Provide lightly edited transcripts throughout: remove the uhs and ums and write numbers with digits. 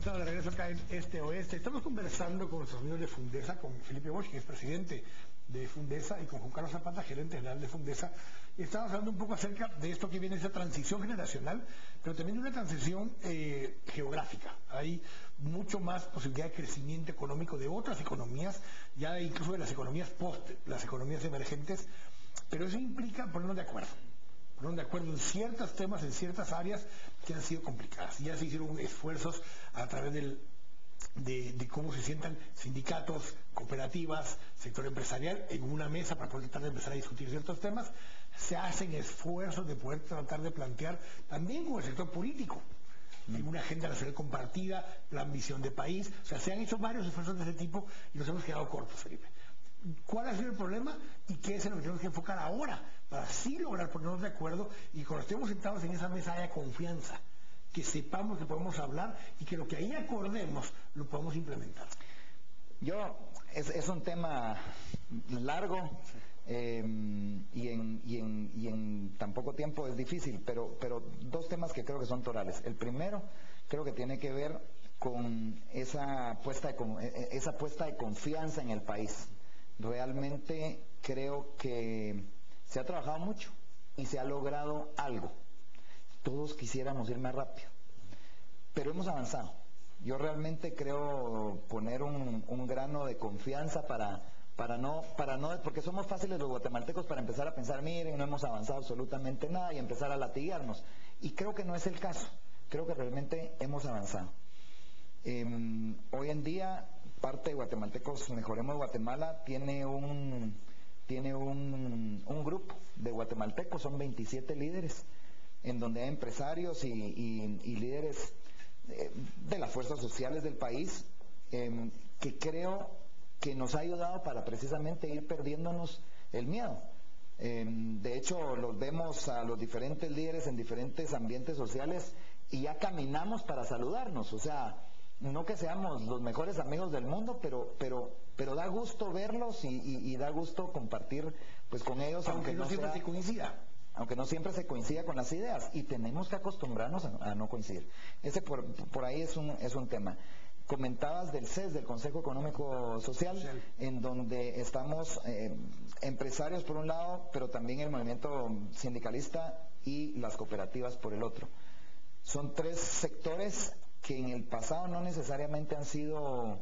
Estamos de regreso acá en Este Oeste. Estamos conversando con nuestros amigos de Fundesa, con Felipe Bosch, que es presidente de Fundesa, y con Juan Carlos Zapata, gerente general de Fundesa. Y estamos hablando un poco acerca de esto que viene, esa transición generacional, pero también de una transición geográfica. Hay mucho más posibilidad de crecimiento económico de otras economías, ya incluso de las economías las economías emergentes, pero eso implica ponernos de acuerdo en ciertos temas, en ciertas áreas que han sido complicadas. Ya se hicieron esfuerzos a través de cómo se sientan sindicatos, cooperativas, sector empresarial en una mesa para poder tratar de empezar a discutir ciertos temas. Se hacen esfuerzos de poder tratar de plantear también con el sector político en una agenda nacional compartida, plan visión de país. O sea, se han hecho varios esfuerzos de ese tipo y nos hemos quedado cortos, Felipe. ¿Cuál ha sido el problema y qué es en lo que tenemos que enfocar ahora para así lograr ponernos de acuerdo y cuando estemos sentados en esa mesa haya confianza, que sepamos que podemos hablar y que lo que ahí acordemos lo podamos implementar? Es un tema largo y en tan poco tiempo es difícil, pero dos temas que creo que son torales. El primero creo que tiene que ver con esa puesta de confianza en el país. Realmente creo que se ha trabajado mucho y se ha logrado algo. Todos quisiéramos ir más rápido, pero hemos avanzado. Yo realmente creo poner un grano de confianza porque somos fáciles los guatemaltecos para empezar a pensar, miren, no hemos avanzado absolutamente nada y empezar a latigarnos. Y creo que no es el caso. Creo que realmente hemos avanzado. Hoy en día, parte de Guatemaltecos Mejoremos Guatemala tiene un grupo de guatemaltecos, son 27 líderes, en donde hay empresarios y líderes de las fuerzas sociales del país, que creo que nos ha ayudado para precisamente ir perdiéndonos el miedo. De hecho, los vemos a los diferentes líderes en diferentes ambientes sociales y ya caminamos para saludarnos. O sea, no que seamos los mejores amigos del mundo, pero da gusto verlos y da gusto compartir pues con ellos, aunque no siempre se coincida. Aunque no siempre se coincida con las ideas, y tenemos que acostumbrarnos a no coincidir. Ese por ahí es un tema. Comentabas del CES, del Consejo Económico Social, en donde estamos empresarios por un lado, pero también el movimiento sindicalista y las cooperativas por el otro. Son tres sectores que en el pasado no necesariamente han sido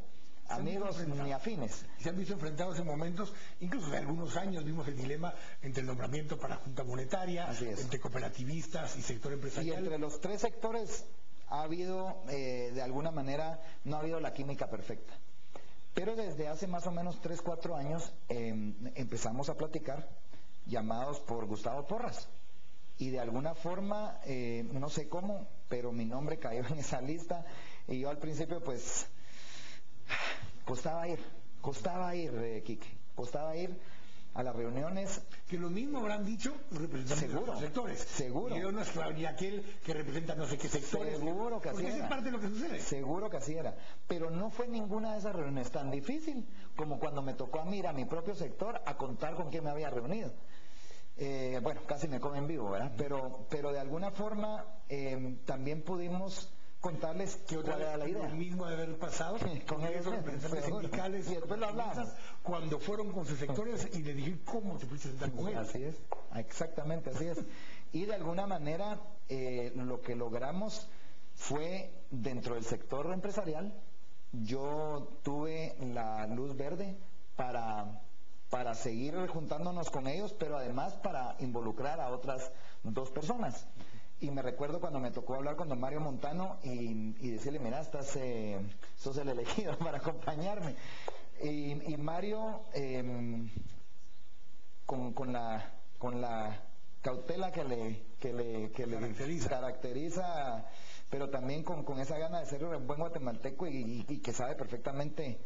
amigos ni afines. Se han visto enfrentados en momentos, incluso de algunos años vimos el dilema entre el nombramiento para la Junta Monetaria, entre cooperativistas y sector empresarial. Y entre los tres sectores ha habido, de alguna manera, no ha habido la química perfecta. Pero desde hace más o menos 3-4 años empezamos a platicar, llamados por Gustavo Porras. Y de alguna forma, no sé cómo, pero mi nombre cayó en esa lista y yo al principio pues costaba ir, Quique, costaba ir a las reuniones. Que lo mismo habrán dicho los representantes de los sectores. Seguro. Y yo no es ni aquel que representa no sé qué sectores. Seguro que así era. Es parte de lo que sucede. Seguro que así era. Pero no fue ninguna de esas reuniones tan difícil como cuando me tocó a mí ir a mi propio sector a contar con quién me había reunido. Bueno, casi me comen vivo, ¿verdad? Pero de alguna forma también pudimos contarles que otra vez la idea. Lo mismo de haber pasado con esos representantes sindicales y después lo hablamos cuando fueron con sus sectores y le dije cómo te pudiste sentar con ellos. Así es, exactamente así es. Y de alguna manera lo que logramos fue dentro del sector empresarial. Yo tuve la luz verde para seguir juntándonos con ellos, pero además para involucrar a otras 2 personas. Y me recuerdo cuando me tocó hablar con don Mario Montano y decirle, mira, sos el elegido para acompañarme. Y Mario, con la cautela que le caracteriza, pero también con esa gana de ser un buen guatemalteco y que sabe perfectamente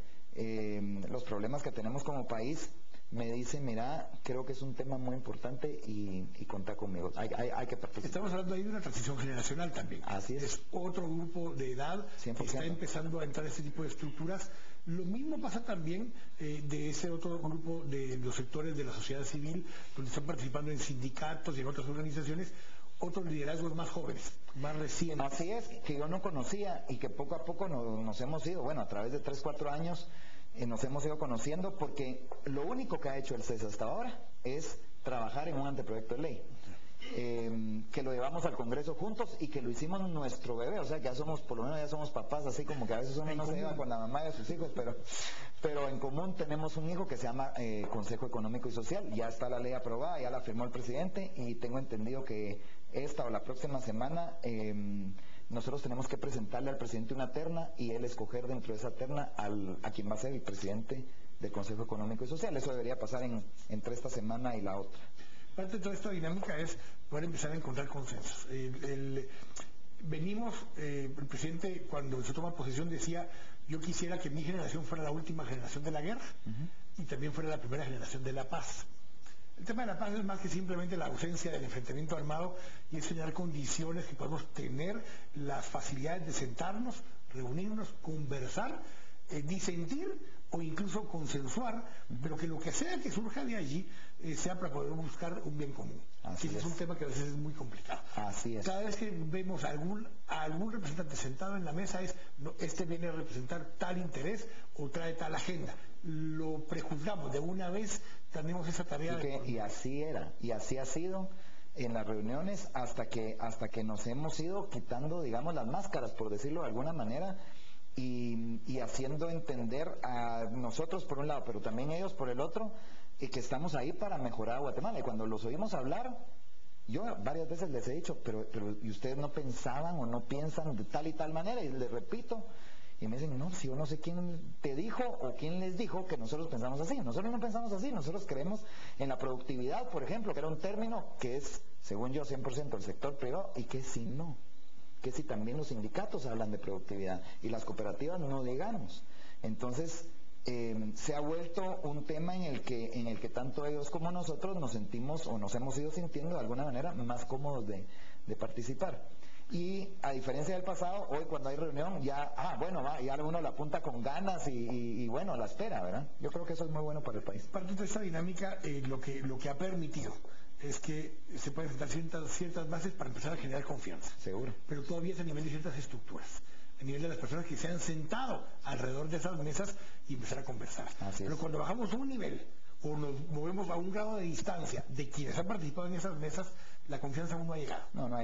los problemas que tenemos como país, me dice, mira, creo que es un tema muy importante y contá conmigo, hay que participar. Estamos hablando ahí de una transición generacional también. Así es. Es otro grupo de edad 100%. Que está empezando a entrar en este tipo de estructuras. Lo mismo pasa también de ese otro grupo de los sectores de la sociedad civil, donde están participando en sindicatos y en otras organizaciones, otros liderazgos más jóvenes, más recientes. Así es, que yo no conocía y que poco a poco nos hemos ido, bueno, a través de 3, 4 años nos hemos ido conociendo, porque lo único que ha hecho el CES hasta ahora es trabajar en un anteproyecto de ley. Que lo llevamos al Congreso juntos y que lo hicimos nuestro bebé, o sea que ya somos, por lo menos ya somos papás, así como que a veces uno no se lleva con la mamá de sus hijos, pero en común tenemos un hijo que se llama Consejo Económico y Social. Ya está la ley aprobada, ya la firmó el presidente, y tengo entendido que esta o la próxima semana nosotros tenemos que presentarle al presidente una terna y él escoger dentro de esa terna a quien va a ser el presidente del Consejo Económico y Social. Eso debería pasar entre esta semana y la otra. Parte de toda esta dinámica es poder empezar a encontrar consensos. Venimos, el presidente cuando se toma posesión decía: yo quisiera que mi generación fuera la última generación de la guerra y también fuera la primera generación de la paz. El tema de la paz es más que simplemente la ausencia del enfrentamiento armado, y es generar condiciones que podamos tener las facilidades de sentarnos, reunirnos, conversar, disentir o incluso consensuar, pero que lo que sea que surja de allí sea para poder buscar un bien común. Así es un tema que a veces es muy complicado. Así es. Cada vez que vemos a algún representante sentado en la mesa no, este viene a representar tal interés o trae tal agenda. Lo prejuzgamos de una vez, tenemos esa tarea. Y así era, y así ha sido en las reuniones hasta que nos hemos ido quitando, digamos, las máscaras, por decirlo de alguna manera, y haciendo entender a nosotros por un lado, pero también ellos por el otro, que estamos ahí para mejorar a Guatemala. Y cuando los oímos hablar, yo varias veces les he dicho, pero ¿y ustedes no pensaban o no piensan de tal y tal manera? Y les repito, y me dicen: no, si yo no sé quién te dijo o quién les dijo que nosotros pensamos así. Nosotros no pensamos así, nosotros creemos en la productividad, por ejemplo, que era un término que es, según yo, 100% el sector privado, y que si no, que si también los sindicatos hablan de productividad y las cooperativas no digamos. Entonces se ha vuelto un tema en el que tanto ellos como nosotros nos sentimos, o nos hemos ido sintiendo de alguna manera más cómodos de participar. Y a diferencia del pasado, hoy cuando hay reunión ya uno la apunta con ganas y bueno, la espera, ¿verdad? Yo creo que eso es muy bueno para el país. Parte de esta dinámica, lo que ha permitido es que se pueden sentar ciertas bases para empezar a generar confianza. Seguro. Pero todavía es a nivel de ciertas estructuras, a nivel de las personas que se han sentado alrededor de esas mesas y empezar a conversar. Pero cuando bajamos a un nivel o nos movemos a un grado de distancia de quienes han participado en esas mesas, la confianza aún no ha llegado. No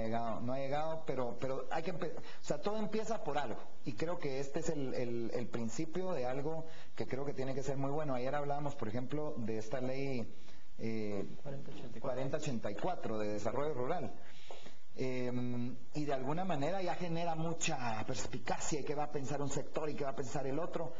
ha llegado, pero hay que o sea, todo empieza por algo, y creo que este es el principio de algo que creo que tiene que ser muy bueno. Ayer hablábamos, por ejemplo, de esta ley 4084 de desarrollo rural. Y de alguna manera ya genera mucha perspicacia, y qué va a pensar un sector y qué va a pensar el otro,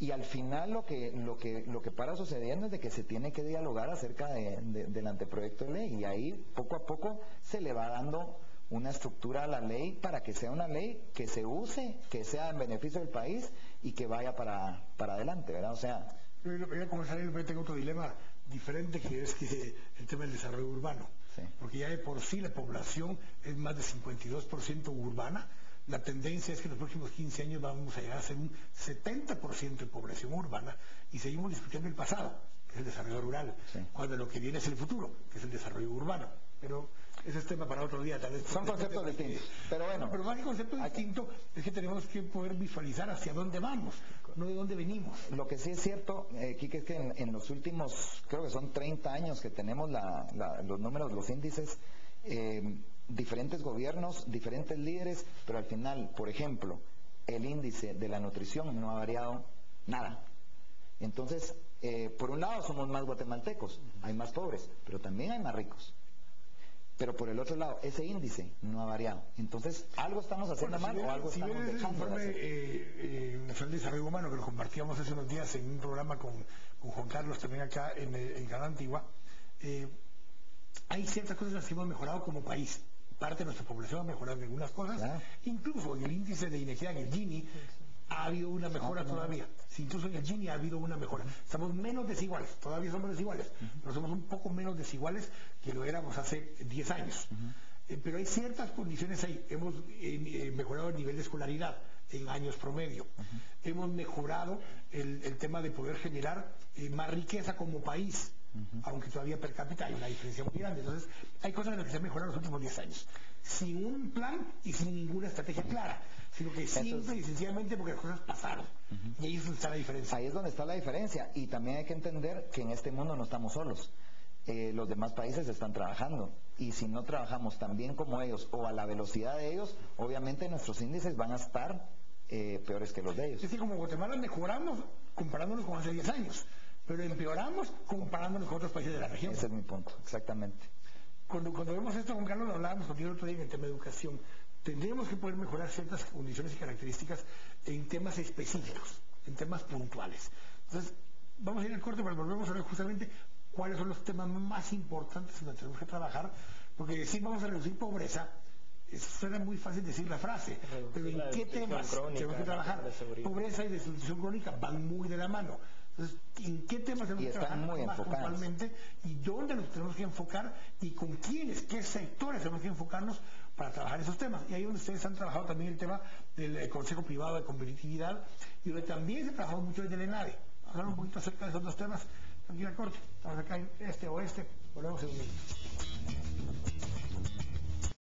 y al final lo que para sucediendo es de que se tiene que dialogar acerca del anteproyecto de ley, y ahí poco a poco se le va dando una estructura a la ley para que sea una ley que se use, que sea en beneficio del país y que vaya para adelante, ¿verdad? O sea, voy a comenzar, yo tengo otro dilema diferente, que es que el tema del desarrollo urbano. Sí. Porque ya de por sí la población es más de 52% urbana. La tendencia es que en los próximos 15 años vamos a llegar a ser un 70% de población urbana, y seguimos discutiendo el pasado, que es el desarrollo rural, cuando lo que viene es el futuro, que es el desarrollo urbano. Pero ese es tema para otro día, tal vez. Son conceptos distintos, pero bueno. Pero más que concepto distinto es que tenemos que poder visualizar hacia dónde vamos, no de dónde venimos. Lo que sí es cierto, Quique, es que en los últimos, creo que son 30 años que tenemos los números, los índices, diferentes gobiernos, diferentes líderes, pero al final, por ejemplo, el índice de la nutrición no ha variado nada. Entonces, por un lado somos más guatemaltecos, hay más pobres, pero también hay más ricos. Pero por el otro lado, ese índice no ha variado. Entonces, algo estamos haciendo mal o algo estamos dejando de hacer. Si ves el informe Nacional de Desarrollo Humano, que lo compartíamos hace unos días en un programa con Juan Carlos, también acá en Canal Antigua, hay ciertas cosas en las que hemos mejorado como país. Parte de nuestra población ha mejorado en algunas cosas. Claro. Incluso en el índice de inequidad, en el Gini, ha habido una mejora todavía. Incluso en el Gini ha habido una mejora. Estamos menos desiguales, todavía somos desiguales, pero somos un poco menos desiguales que lo éramos hace 10 años. Pero hay ciertas condiciones ahí. Hemos mejorado el nivel de escolaridad en años promedio. Hemos mejorado el tema de poder generar más riqueza como país. Aunque todavía per cápita hay una diferencia muy grande. Entonces, hay cosas en las que se han mejorado en los últimos 10 años. sin un plan y sin ninguna estrategia clara, sino que simple y sencillamente porque las cosas pasaron. Y ahí es donde está la diferencia. Ahí es donde está la diferencia. Y también hay que entender que en este mundo no estamos solos. Los demás países están trabajando. Y si no trabajamos tan bien como ellos o a la velocidad de ellos, obviamente nuestros índices van a estar peores que los de ellos. Es que como Guatemala mejoramos comparándonos con hace 10 años, pero empeoramos comparándonos con otros países de la región. Ese es mi punto, exactamente. Cuando vemos esto con Carlos, lo hablábamos contigo el otro día en el tema de educación. Tendríamos que poder mejorar ciertas condiciones y características en temas específicos, en temas puntuales. Entonces, vamos a ir al corte, pero volvemos a ver justamente cuáles son los temas más importantes en los que tenemos que trabajar, porque decir vamos a reducir pobreza, suena muy fácil decir la frase, pero ¿en qué temas tenemos que trabajar? Pobreza y desnutrición crónica van muy de la mano. Entonces, ¿en qué temas tenemos que trabajar más puntualmente? ¿Y dónde nos tenemos que enfocar? ¿Y con quiénes? ¿Qué sectores tenemos que enfocarnos para trabajar esos temas? Y ahí donde ustedes han trabajado también el tema del Consejo Privado de Competitividad y donde también se ha trabajado mucho desde el ENADE. Hablar un poquito acerca de esos dos temas. Aquí la corte. Estamos acá en este oeste. Volvemos en un minuto.